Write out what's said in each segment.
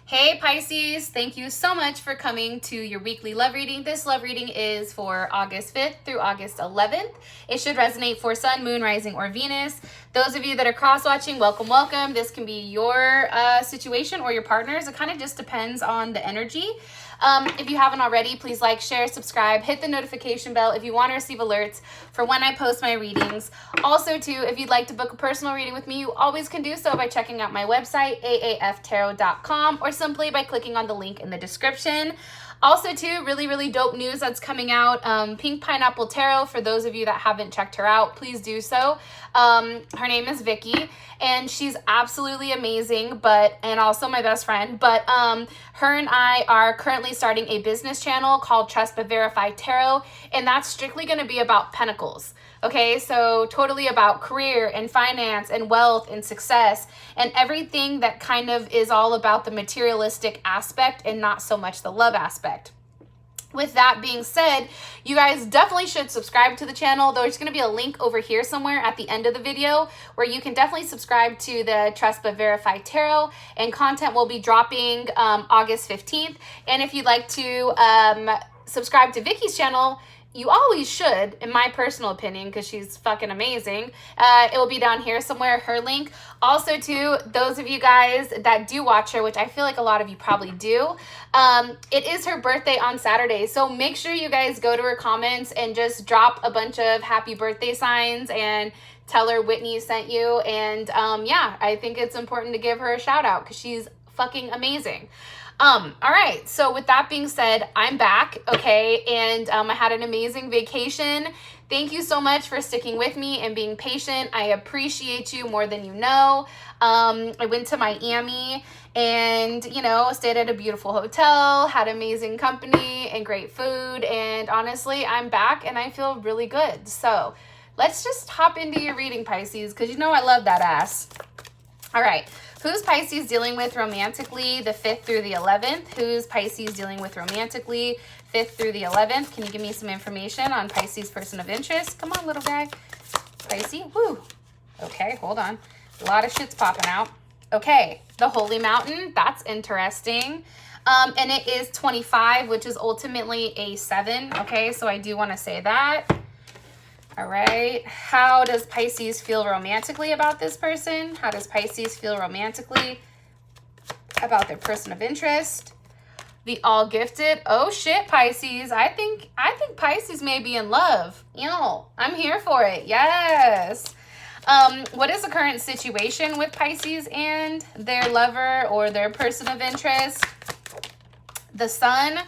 Hey Pisces, thank you so much for coming to your weekly love reading. This love reading is for August 5th through August 11th. It should resonate for Sun, Moon, Rising, or Venus. Those of you that are cross-watching, welcome, welcome. This can be your situation or your partner's. It kind of just depends on the energy. If you haven't already, please like, share, subscribe, hit the notification bell if you want to receive alerts for when I post my readings. Also, too, if you'd like to book a personal reading with me, you always can do so by checking out my website, aaftarot.com, or simply by clicking on the link in the description. Also, too, really dope news that's coming out. Pink Pineapple Tarot, for those of you that haven't checked her out, please do so. Her name is Vicky, and she's absolutely amazing, and also my best friend. But her and I are currently starting a business channel called Trust But Verify Tarot, and that's strictly going to be about pentacles. Okay, so totally about career and finance and wealth and success and everything that kind of is all about the materialistic aspect and not so much the love aspect. With that being said, you guys definitely should subscribe to the channel. There's going to be a link over here somewhere at the end of the video where you can definitely subscribe to the Trust But Verify Tarot, and content will be dropping August 15th. And if you'd like to subscribe to Vicky's channel, you always should, in my personal opinion, because she's fucking amazing. It will be down here somewhere, her link. Also, too, those of you guys that do watch her, which I feel like a lot of you probably do, it is her birthday on Saturday. So make sure you guys go to her comments and just drop a bunch of happy birthday signs and tell her Whitney sent you. And yeah, I think it's important to give her a shout out because she's fucking amazing. All right, so with that being said, I'm back, okay, and I had an amazing vacation. Thank you so much for sticking with me and being patient. I appreciate you more than you know. I went to Miami and, you know, stayed at a beautiful hotel, had amazing company and great food, and honestly, I'm back and I feel really good. So let's just hop into your reading, Pisces, because you know I love that ass. All right. Who's Pisces dealing with romantically the 5th through the 11th? Who's Pisces dealing with romantically 5th through the 11th? Can you give me some information on Pisces person of interest? Come on, little guy. Pisces, woo. Okay, hold on. A lot of shit's popping out. Okay, the Holy Mountain. That's interesting. And it is 25, which is ultimately a 7. Okay, so I do want to say that. All right. How does Pisces feel romantically about this person? How does Pisces feel romantically about their person of interest? The All Gifted. Oh shit, Pisces. I think Pisces may be in love. You know, I'm here for it. Yes. What is the current situation with Pisces and their lover or their person of interest? The Sun.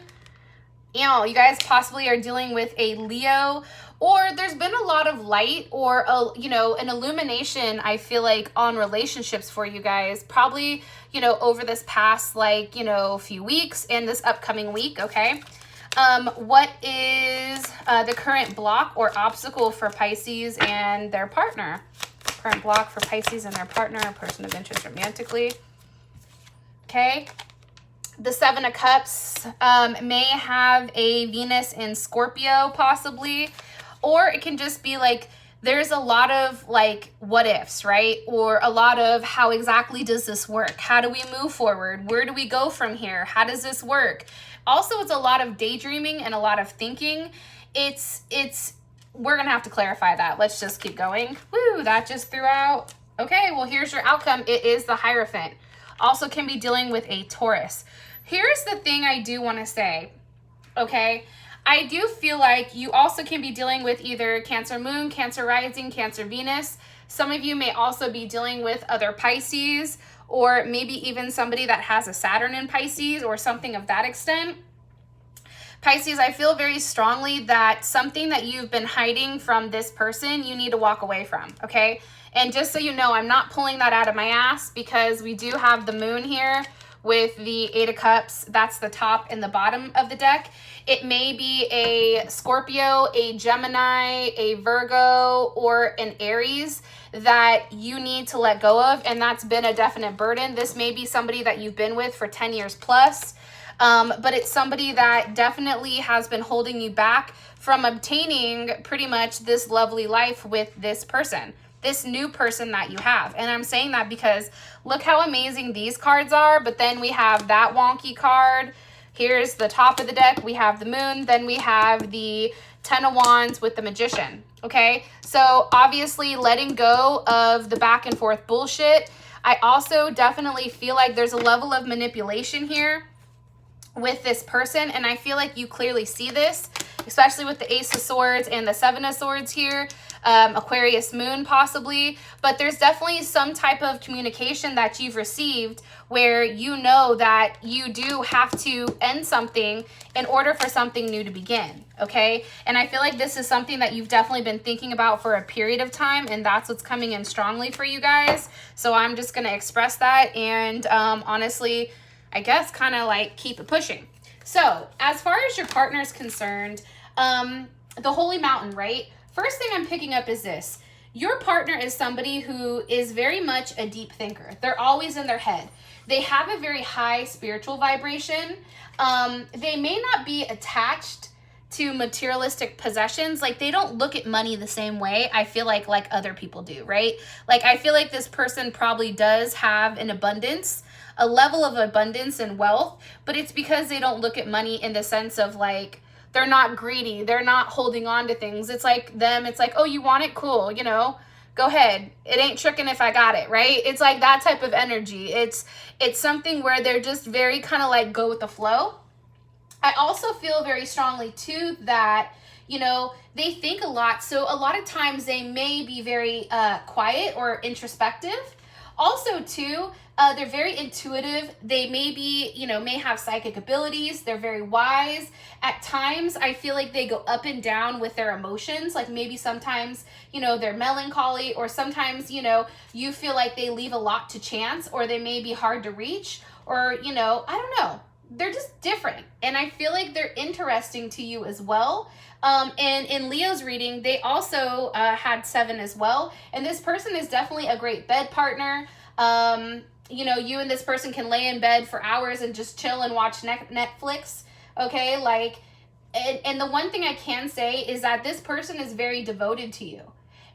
You know, you guys possibly are dealing with a Leo, or there's been a lot of light or, an illumination, I feel like, on relationships for you guys. Probably, over this past, few weeks and this upcoming week, okay? What is the current block or obstacle for Pisces and their partner? Current block for Pisces and their partner, person of interest romantically. Okay? The 7 of Cups may have a Venus in Scorpio, possibly. Or it can just be like, there's a lot of like what ifs, right? Or a lot of how exactly does this work? How do we move forward? Where do we go from here? How does this work? Also, it's a lot of daydreaming and a lot of thinking. We're going to have to clarify that. Let's just keep going. Woo, that just threw out. Okay, well, here's your outcome. It is the Hierophant. Also can be dealing with a Taurus. Here's the thing I do want to say, okay? I do feel like you also can be dealing with either Cancer Moon, Cancer Rising, Cancer Venus. Some of you may also be dealing with other Pisces, or maybe even somebody that has a Saturn in Pisces or something of that extent. Pisces, I feel very strongly that something that you've been hiding from this person, you need to walk away from, okay? And just so you know, I'm not pulling that out of my ass because we do have the moon here with the 8 of Cups. That's the top and the bottom of the deck. It may be a Scorpio, a Gemini, a Virgo, or an Aries that you need to let go of, and that's been a definite burden. This may be somebody that you've been with for 10 years plus, but it's somebody that definitely has been holding you back from obtaining pretty much this lovely life with this person. this new person that you have. And I'm saying that because look how amazing these cards are, but then we have that wonky card. Here's the top of the deck. We have the Moon. Then we have the Ten of Wands with the Magician. Okay, so obviously letting go of the back and forth bullshit. I also definitely feel like there's a level of manipulation here with this person, and I feel like you clearly see this, especially with the Ace of Swords and the Seven of Swords here. Aquarius Moon possibly, but there's definitely some type of communication that you've received where you know that you do have to end something in order for something new to begin, okay? And I feel like this is something that you've definitely been thinking about for a period of time, and that's what's coming in strongly for you guys. So I'm just going to express that and honestly, I guess kind of like keep it pushing. So as far as your partner is concerned, the Holy Mountain, right? First thing I'm picking up is this. Your partner is somebody who is very much a deep thinker. They're always in their head. They have a very high spiritual vibration. They may not be attached to materialistic possessions. Like they don't look at money the same way, I feel like other people do, right? Like I feel like this person probably does have an abundance, a level of abundance and wealth, but it's because they don't look at money in the sense of like, they're not greedy. They're not holding on to things. It's like them. It's like, oh, you want it? Cool. You know, go ahead. It ain't tricking if I got it, right? It's like that type of energy. It's something where they're just very kind of like go with the flow. I also feel very strongly too that, you know, they think a lot. So a lot of times they may be very quiet or introspective. Also too, they're very intuitive. They may be, you know, may have psychic abilities. They're very wise. At times, I feel like they go up and down with their emotions. Like maybe sometimes, you know, they're melancholy, or sometimes, you know, you feel like they leave a lot to chance, or they may be hard to reach, or, you know, I don't know. They're just different. And I feel like they're interesting to you as well. And in Leo's reading, they also had 7 as well. And this person is definitely a great bed partner. You know, you and this person can lay in bed for hours and just chill and watch Netflix. Okay, like, and the one thing I can say is that this person is very devoted to you.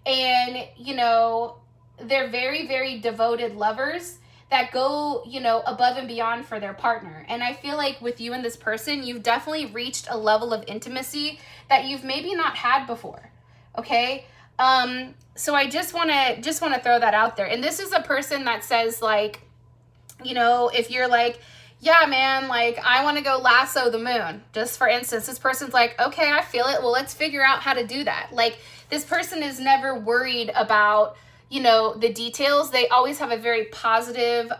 And, you know, they're very, very devoted lovers that go, you know, above and beyond for their partner. And I feel like with you and this person, you've definitely reached a level of intimacy that you've maybe not had before. Okay? So I just want to throw that out there. And this is a person that says like, you know, if you're like, yeah, man, like I want to go lasso the moon. Just for instance, this person's like, okay, I feel it. Well, let's figure out how to do that. Like this person is never worried about, you know, the details. They always have a very positive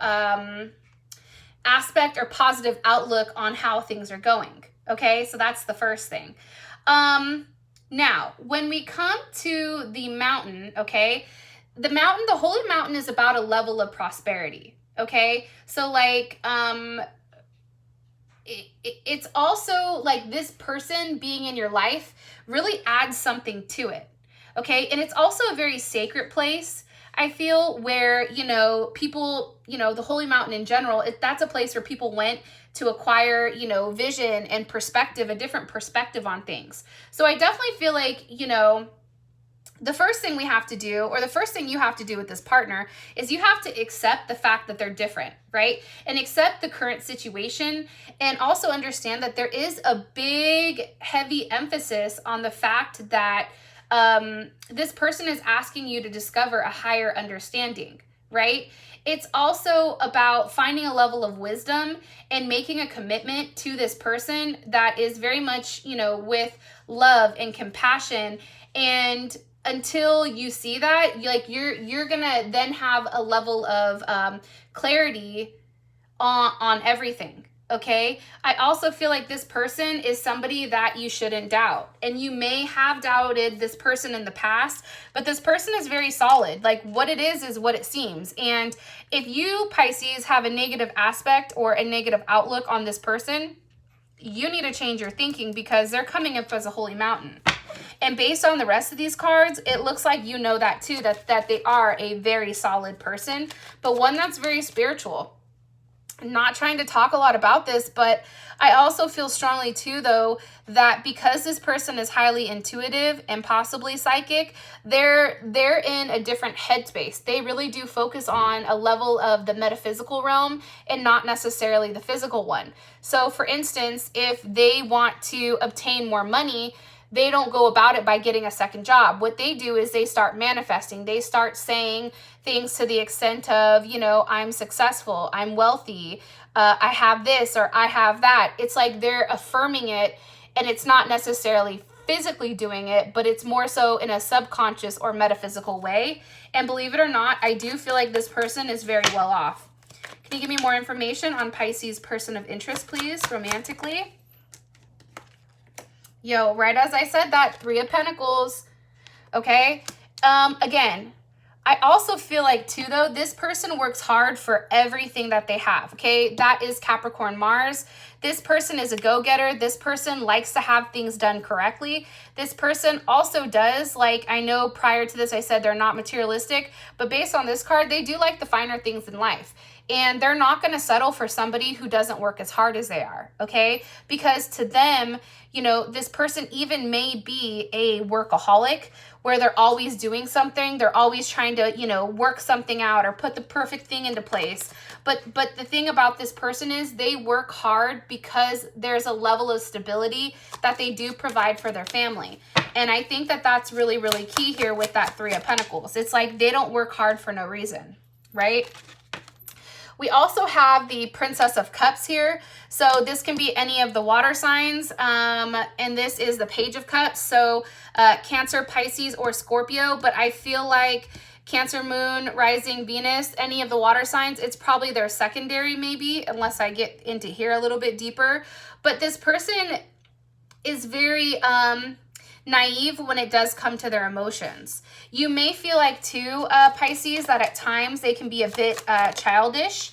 aspect or positive outlook on how things are going. Okay, so that's the first thing. Now, when we come to the mountain, okay, the Holy Mountain is about a level of prosperity. Okay, so like, it's also like this person being in your life really adds something to it. Okay, and it's also a very sacred place, I feel, where, you know, people, you know, the Holy Mountain in general, that's a place where people went to acquire, you know, vision and perspective, a different perspective on things. So I definitely feel like, you know, the first thing we have to do, or the first thing you have to do with this partner, is you have to accept the fact that they're different, right? And accept the current situation, and also understand that there is a big, heavy emphasis on the fact that this person is asking you to discover a higher understanding, right? It's also about finding a level of wisdom and making a commitment to this person that is very much, you know, with love and compassion. And until you see that, like you're gonna then have a level of clarity on everything. Okay, I also feel like this person is somebody that you shouldn't doubt. And you may have doubted this person in the past, but this person is very solid. Like what it is what it seems. And if you, Pisces, have a negative aspect or a negative outlook on this person, you need to change your thinking, because they're coming up as a holy mountain. And based on the rest of these cards, it looks like you know that too, that they are a very solid person, but one that's very spiritual. not trying to talk a lot about this, but I also feel strongly too, though, that because this person is highly intuitive and possibly psychic, they're in a different headspace. They really do focus on a level of the metaphysical realm and not necessarily the physical one. So for instance, if they want to obtain more money, they don't go about it by getting a second job. What they do is they start manifesting. They start saying things to the extent of, you know, I'm successful, I'm wealthy, I have this or I have that. It's like they're affirming it, and it's not necessarily physically doing it, but it's more so in a subconscious or metaphysical way. And believe it or not, I do feel like this person is very well off. Can you give me more information on Pisces person of interest, please, romantically? Yo, right as I said that, Three of Pentacles, okay? Again, I also feel like too, though, this person works hard for everything that they have, okay? That is Capricorn Mars. This person is a go-getter. This person likes to have things done correctly. This person also does, like, I know prior to this I said they're not materialistic, but based on this card, they do like the finer things in life. And they're not going to settle for somebody who doesn't work as hard as they are, okay? Because to them, you know, this person even may be a workaholic where they're always doing something. They're always trying to, you know, work something out or put the perfect thing into place. But the thing about this person is they work hard because there's a level of stability that they do provide for their family. And I think that that's really, really key here with that Three of Pentacles. It's like they don't work hard for no reason, right? We also have the Princess of Cups here. So this can be any of the water signs. And this is the Page of Cups. So Cancer, Pisces, or Scorpio. But I feel like Cancer, Moon, Rising, Venus, any of the water signs, it's probably their secondary maybe, unless I get into here a little bit deeper. But this person is very naive when it does come to their emotions. You may feel like too, Pisces, that at times they can be a bit childish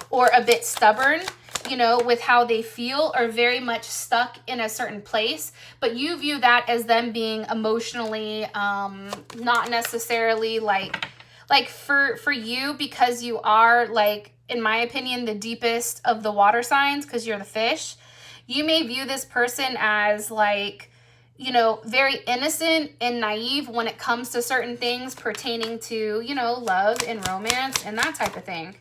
or a bit stubborn, you know, with how they feel, or very much stuck in a certain place. But you view that as them being emotionally not necessarily like for you, because you are, like, in my opinion, the deepest of the water signs because you're the fish. You may view this person as, like, you know, very innocent and naive when it comes to certain things pertaining to, you know, love and romance and that type of thing.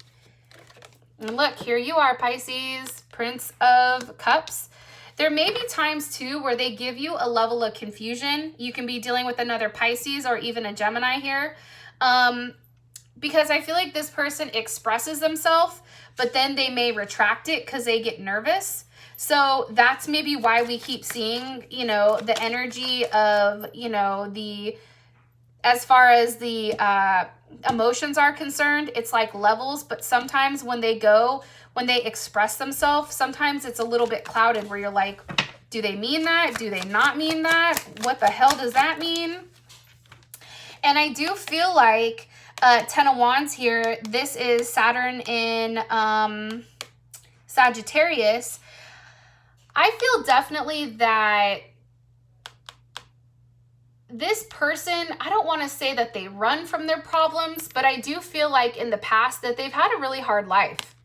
And look, here you are, Pisces, Prince of Cups. There may be times too where they give you a level of confusion. You can be dealing with another Pisces or even a Gemini here. Because I feel like this person expresses themselves, but then they may retract it because they get nervous. So that's maybe why we keep seeing, you know, the energy of, you know, as far as the emotions are concerned, it's like levels. But sometimes when they express themselves, sometimes it's a little bit clouded where you're like, do they mean that? Do they not mean that? What the hell does that mean? And I do feel like Ten of Wands here, this is Saturn in Sagittarius. I feel definitely that this person, I don't want to say that they run from their problems, but I do feel like in the past that they've had a really hard life.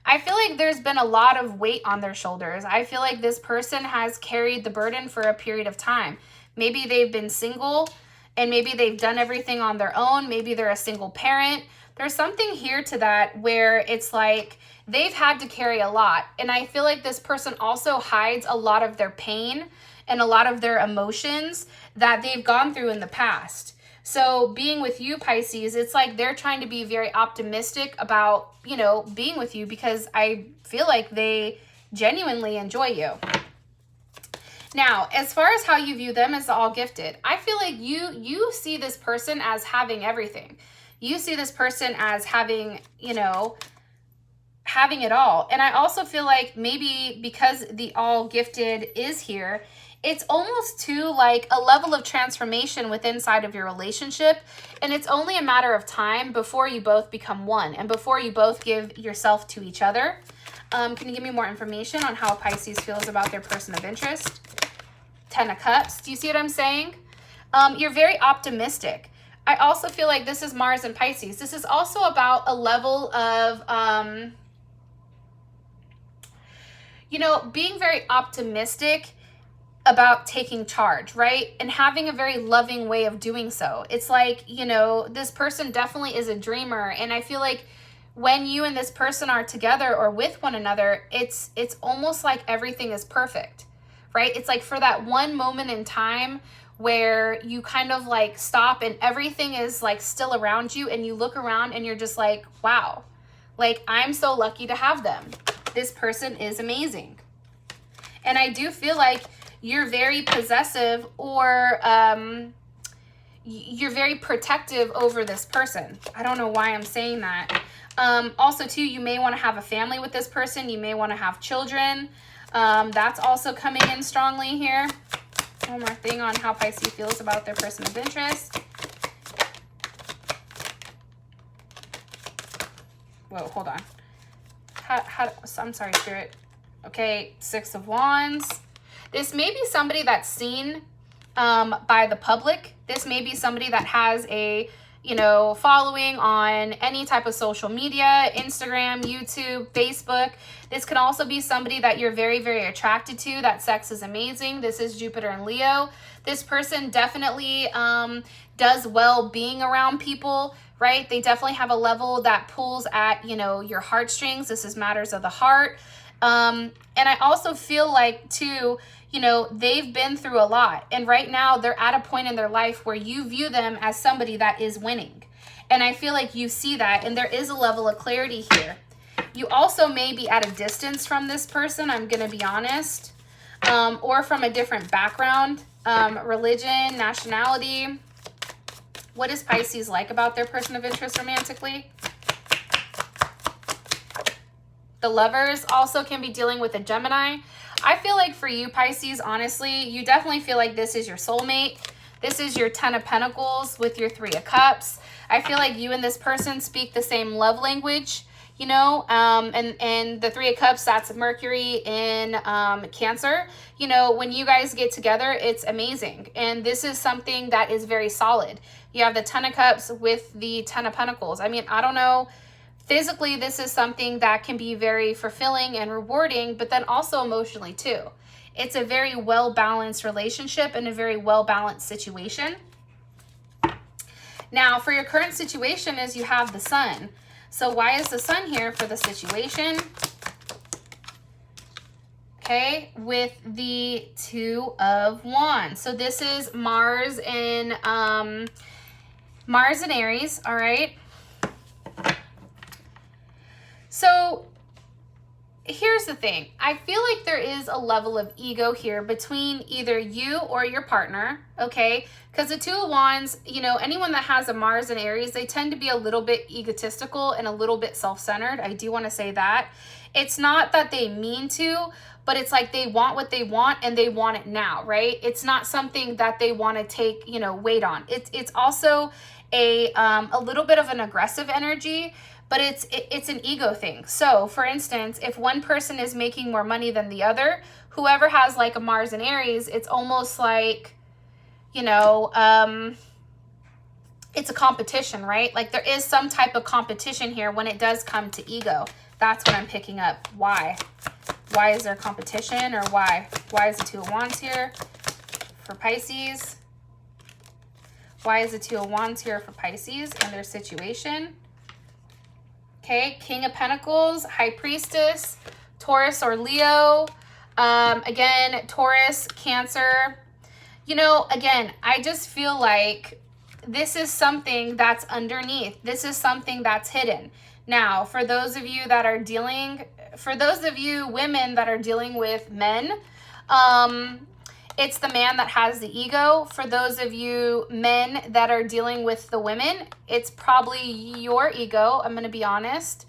I feel like there's been a lot of weight on their shoulders. I feel like this person has carried the burden for a period of time. Maybe they've been single and maybe they've done everything on their own. Maybe they're a single parent. There's something here to that where it's like they've had to carry a lot. And I feel like this person also hides a lot of their pain and a lot of their emotions that they've gone through in the past. So being with you, Pisces, it's like they're trying to be very optimistic about, you know, being with you because I feel like they genuinely enjoy you. Now, as far as how you view them as all gifted, I feel like you see this person as having everything. You see this person as having, you know, having it all. And I also feel like maybe because the all gifted is here, it's almost to like a level of transformation within inside of your relationship. And it's only a matter of time before you both become one and before you both give yourself to each other. Can you give me more information on how Pisces feels about their person of interest? Ten of Cups. Do you see what I'm saying? You're very optimistic. I also feel like this is Mars and Pisces. This is also about a level of you know, being very optimistic about taking charge, right? And having a very loving way of doing so. It's like, you know, this person definitely is a dreamer. And I feel like when you and this person are together or with one another, it's almost like everything is perfect, right? It's like for that one moment in time where you kind of like stop and everything is like still around you and you look around and you're just like, wow, like I'm so lucky to have them. This person is amazing. And I do feel like you're very possessive or you're very protective over this person. I don't know why I'm saying that. Also, too, you may want to have a family with this person. You may want to have children. That's also coming in strongly here. One more thing on how Pisces feels about their person of interest. Whoa, hold on. I'm sorry, Spirit. Okay, 6 of Wands. This may be somebody that's seen by the public. This may be somebody that has a, you know, following on any type of social media, Instagram, YouTube, Facebook. This could also be somebody that you're very, very attracted to. That sex is amazing. This is Jupiter and Leo. This person definitely does well being around people, right? They definitely have a level that pulls at, you know, your heartstrings. This is matters of the heart. And I also feel like, too, you know, they've been through a lot. And right now they're at a point in their life where you view them as somebody that is winning. And I feel like you see that. And there is a level of clarity here. You also may be at a distance from this person, I'm going to be honest, or from a different background, religion, nationality. What is Pisces like about their person of interest romantically? The Lovers also can be dealing with a Gemini. I feel like for you, Pisces, honestly, you definitely feel like this is your soulmate. This is your 10 of Pentacles with your 3 of Cups. I feel like you and this person speak the same love language, you know, and the 3 of Cups, that's Mercury in Cancer. You know, when you guys get together, it's amazing. And this is something that is very solid. You have the 10 of Cups with the 10 of Pentacles. I mean, I don't know. Physically, this is something that can be very fulfilling and rewarding, but then also emotionally too. It's a very well-balanced relationship and a very well-balanced situation. Now, for your current situation is you have the Sun. So why is the Sun here for the situation? Okay, with the 2 of Wands. So this is Mars in Aries, all right? So here's the thing. I feel like there is a level of ego here between either you or your partner, okay? Because the 2 of Wands, you know, anyone that has a Mars in Aries, they tend to be a little bit egotistical and a little bit self-centered. I do want to say that. It's not that they mean to, but it's like they want what they want and they want it now, right? It's not something that they want to take, you know, wait on. It's also a little bit of an aggressive energy, but it's an ego thing. So for instance, if one person is making more money than the other, whoever has like a Mars in Aries, it's almost like, you know, it's a competition, right? Like there is some type of competition here when it does come to ego. That's what I'm picking up. Why? Why is there competition, or why? Why is the 2 of Wands here for Pisces? Why is the 2 of Wands here for Pisces and their situation? Okay, King of Pentacles, High Priestess, Taurus or Leo. Again, Taurus, Cancer. You know, again, I just feel like this is something that's underneath. This is something that's hidden. Now, for those of you that are dealing, for those of you women that are dealing with men, it's the man that has the ego. For those of you men that are dealing with the women, it's probably your ego, I'm going to be honest.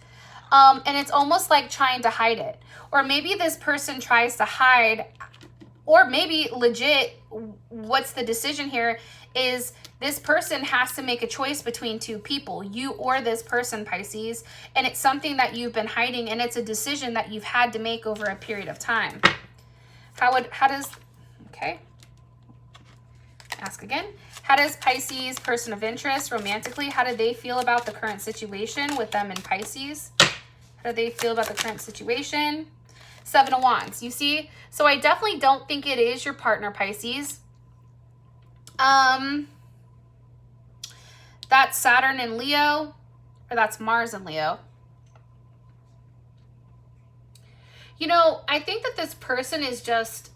And it's almost like trying to hide it. Or maybe this person tries to hide, or maybe legit, what's the decision here is this person has to make a choice between 2 people, you or this person, Pisces, and it's something that you've been hiding, and it's a decision that you've had to make over a period of time. Okay, ask again. How does Pisces, person of interest, romantically, how do they feel about the current situation with them in Pisces? How do they feel about the current situation? Seven of Wands, you see? So I definitely don't think it is your partner, Pisces. That's Saturn in Leo, or that's Mars in Leo. You know, I think that this person is just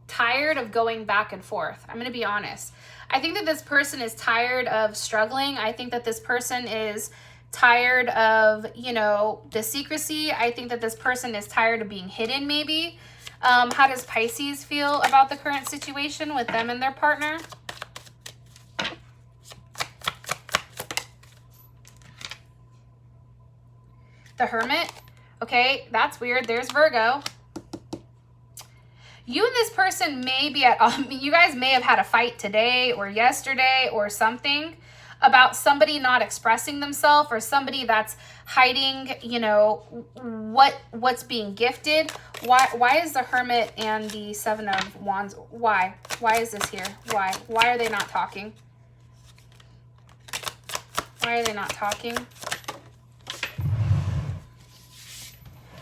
tired of going back and forth. I'm going to be honest. I think that this person is tired of struggling. I think that this person is tired of, you know, the secrecy. I think that this person is tired of being hidden, maybe. How does Pisces feel about the current situation with them and their partner? The Hermit. Okay, that's weird. There's Virgo. You and this person may be at, you guys may have had a fight today or yesterday or something about somebody not expressing themselves, or somebody that's hiding, you know, what's being gifted. Why is the Hermit and the Seven of Wands? Why is this here? Why are they not talking? Why are they not talking?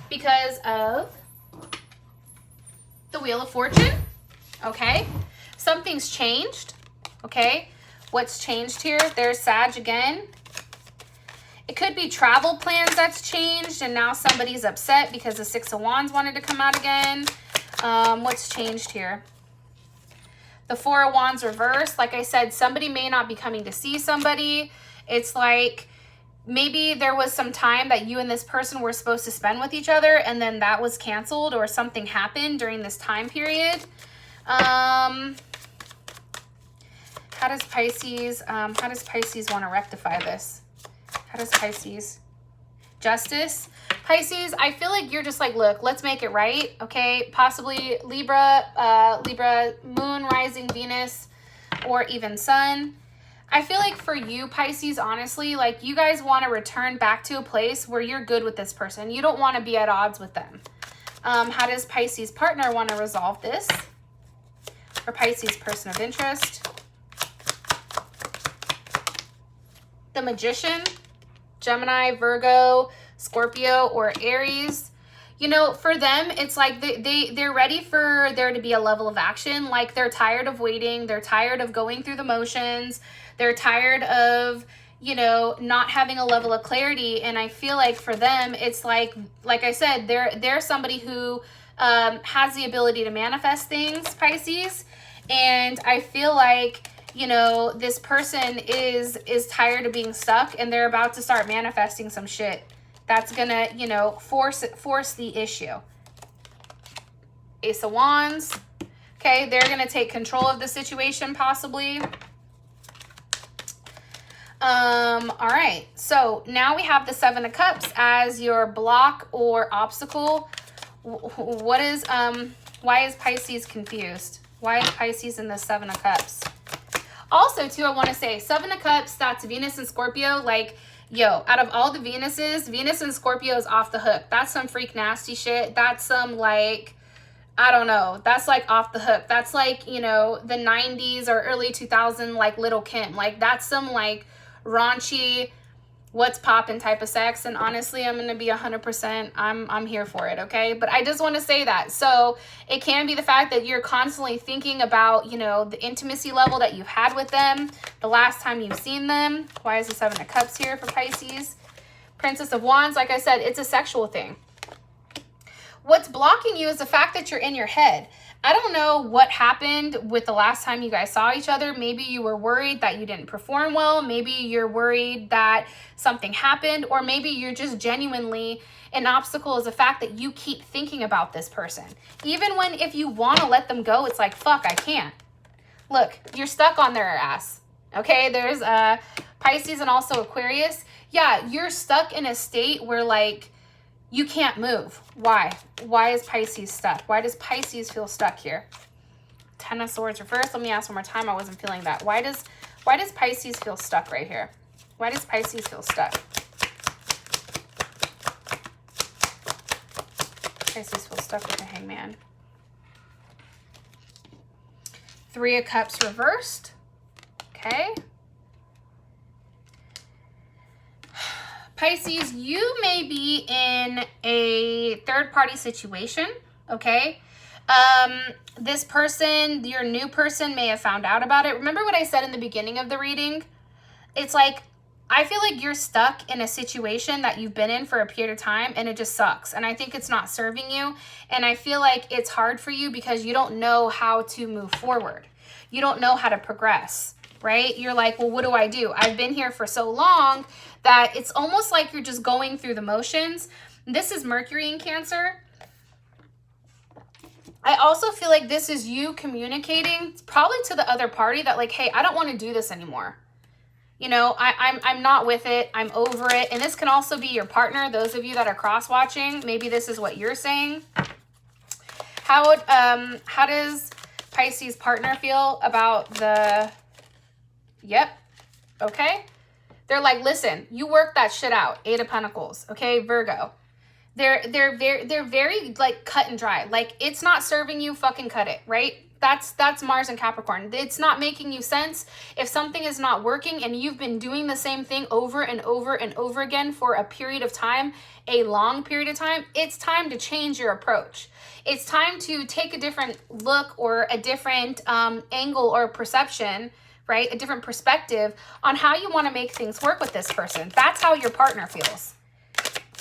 Because of the Wheel of Fortune. Okay, something's changed. Okay, what's changed here? There's Sag again. It could be travel plans that's changed, and now somebody's upset because the Six of Wands wanted to come out again. What's changed here? The Four of Wands reversed. Like I said, somebody may not be coming to see somebody. It's like maybe there was some time that you and this person were supposed to spend with each other, and then that was canceled, or something happened during this time period. How does Pisces want to rectify this? How does Pisces? Justice. Pisces, I feel like you're just like, look, let's make it right. Okay, possibly Libra, Moon, Rising, Venus, or even Sun. I feel like for you, Pisces, honestly, like you guys want to return back to a place where you're good with this person. You don't want to be at odds with them. How does Pisces partner want to resolve this? Or Pisces person of interest? The Magician, Gemini, Virgo, Scorpio, or Aries. You know, for them, it's like they're ready for there to be a level of action. Like they're tired of waiting. They're tired of going through the motions. They're tired of, you know, not having a level of clarity. And I feel like for them, it's like I said, they're somebody who has the ability to manifest things, Pisces. And I feel like, you know, this person is tired of being stuck, and they're about to start manifesting some shit that's gonna, you know, force the issue. Ace of Wands. Okay, they're gonna take control of the situation, possibly. All right, so now we have the Seven of Cups as your block or obstacle. What is, why is Pisces confused? Why is Pisces in the Seven of Cups? Also, too, I want to say, Seven of Cups, that's Venus and Scorpio. Like, yo, out of all the Venuses, Venus and Scorpio is off the hook. That's some freak nasty shit. That's some, like, I don't know. That's, like, off the hook. That's, like, you know, the 90s or early 2000s, like, Little Kim. Like, that's some, like, raunchy, what's poppin' type of sex. And honestly, I'm gonna be 100%, I'm here for it, okay? But I just want to say that. So it can be the fact that you're constantly thinking about, you know, the intimacy level that you've had with them, the last time you've seen them. Why is the Seven of Cups here for Pisces? Princess of Wands, like I said, it's a sexual thing. What's blocking you is the fact that you're in your head. I don't know what happened with the last time you guys saw each other. Maybe you were worried that you didn't perform well. Maybe you're worried that something happened, or maybe you're just genuinely, an obstacle is the fact that you keep thinking about this person. Even when, if you want to let them go, it's like, fuck, I can't. Look, you're stuck on their ass. Okay, there's Pisces and also Aquarius. Yeah, you're stuck in a state where, like, you can't move. Why? Why is Pisces stuck? Why does Pisces feel stuck here? Ten of Swords reversed. Let me ask one more time. I wasn't feeling that. Why does Pisces feel stuck right here? Why does Pisces feel stuck? Pisces feels stuck with the Hangman. Three of Cups reversed. Okay. Pisces, you may be in a third-party situation, okay? This person, your new person, may have found out about it. Remember what I said in the beginning of the reading? It's like, I feel like you're stuck in a situation that you've been in for a period of time and it just sucks. And I think it's not serving you. And I feel like it's hard for you because you don't know how to move forward. You don't know how to progress, right? You're like, well, what do I do? I've been here for so long that it's almost like you're just going through the motions. This is Mercury in Cancer. I also feel like this is you communicating probably to the other party that like, hey, I don't want to do this anymore. You know, I'm not with it. I'm over it. And this can also be your partner. Those of you that are cross-watching, maybe this is what you're saying. How does Pisces partner feel about the, yep, okay. They're like, listen, you work that shit out. 8 of Pentacles, okay, Virgo. They're very like cut and dry. Like, it's not serving you, fucking cut it, right? That's Mars and Capricorn. It's not making you sense. If something is not working and you've been doing the same thing over and over and over again for a period of time, a long period of time, it's time to change your approach. It's time to take a different look or a different angle or perception, right? A different perspective on how you want to make things work with this person. That's how your partner feels.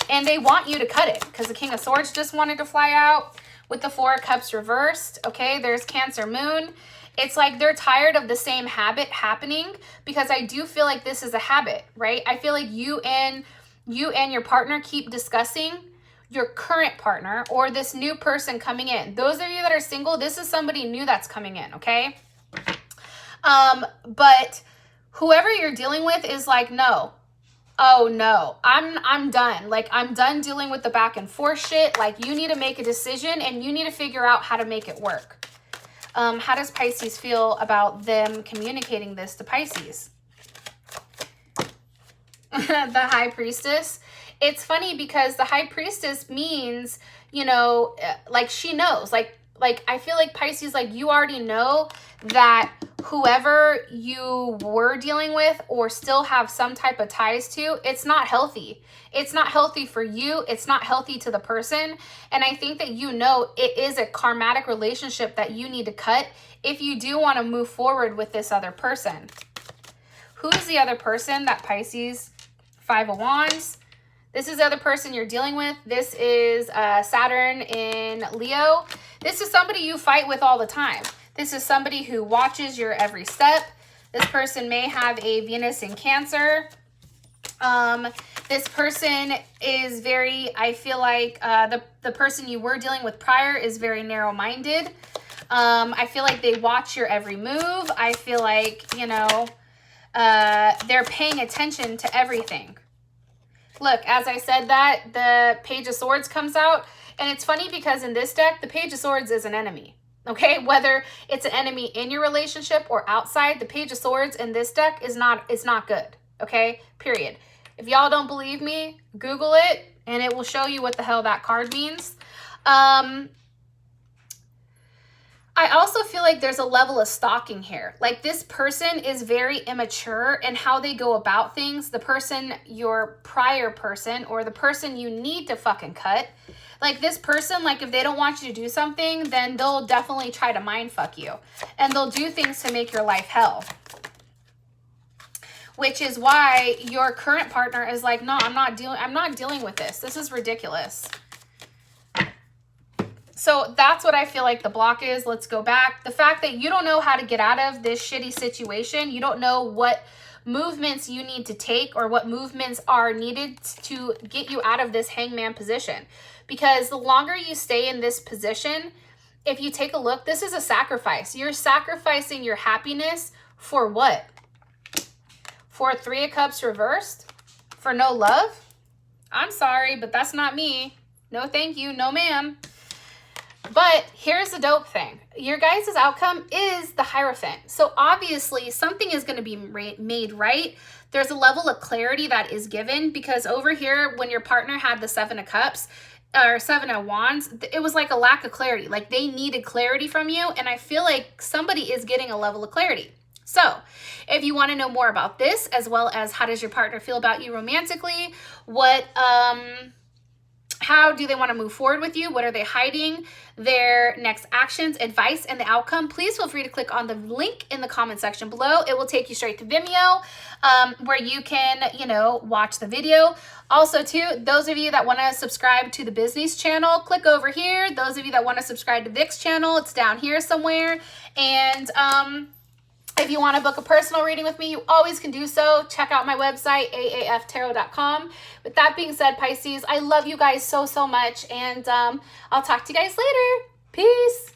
And they want you to cut it because the King of Swords just wanted to fly out. With the 4 of Cups reversed, okay, there's Cancer Moon. It's like they're tired of the same habit happening because I do feel like this is a habit, right? I feel like you and your partner keep discussing your current partner or this new person coming in. Those of you that are single, this is somebody new that's coming in, okay? But whoever you're dealing with is like, no. Oh no, I'm done. Like, I'm done dealing with the back and forth shit. Like, you need to make a decision and you need to figure out how to make it work. How does Pisces feel about them communicating this to Pisces? The High Priestess. It's funny because the High Priestess means, you know, like she knows, like I feel like Pisces, like you already know that whoever you were dealing with or still have some type of ties to, it's not healthy. It's not healthy for you. It's not healthy to the person. And I think that you know it is a karmatic relationship that you need to cut if you do want to move forward with this other person. Who's the other person that Pisces? 5 of Wands. This is the other person you're dealing with. This is Saturn in Leo. This is somebody you fight with all the time. This is somebody who watches your every step. This person may have a Venus in Cancer. This person is very, I feel like the person you were dealing with prior is very narrow-minded. I feel like they watch your every move. I feel like, you know, they're paying attention to everything. Look, as I said that, the Page of Swords comes out. And it's funny because in this deck, the Page of Swords is an enemy. Okay, whether it's an enemy in your relationship or outside, the Page of Swords in this deck is not good. Okay, period. If y'all don't believe me, Google it and it will show you what the hell that card means. I also feel like there's a level of stalking here. Like, this person is very immature in how they go about things. The person, your prior person, or the person you need to fucking cut. Like, this person, like, if they don't want you to do something, then they'll definitely try to mind fuck you. And they'll do things to make your life hell. Which is why your current partner is like, no, I'm not dealing with this. This is ridiculous. So that's what I feel like the block is. Let's go back. The fact that you don't know how to get out of this shitty situation. You don't know what movements you need to take or what movements are needed to get you out of this hangman position. Because the longer you stay in this position, if you take a look, this is a sacrifice. You're sacrificing your happiness for what? For 3 of Cups reversed? For no love? I'm sorry, but that's not me. No thank you. No ma'am. But here's the dope thing. Your guys' outcome is the Hierophant. So obviously something is going to be made right. There's a level of clarity that is given because over here, when your partner had the 7 of Cups or 7 of Wands, it was like a lack of clarity. Like, they needed clarity from you. And I feel like somebody is getting a level of clarity. So if you want to know more about this, as well as how does your partner feel about you romantically, what how do they want to move forward with you? What are they hiding? Their next actions, advice, and the outcome. Please feel free to click on the link in the comment section below. It will take you straight to Vimeo, where you can, watch the video. Also, too, those of you that want to subscribe to the business channel, click over here. Those of you that want to subscribe to Vic's channel, it's down here somewhere. And if you want to book a personal reading with me, you always can do so. Check out my website, aaftarot.com. With that being said, Pisces, I love you guys so, so much. And I'll talk to you guys later. Peace.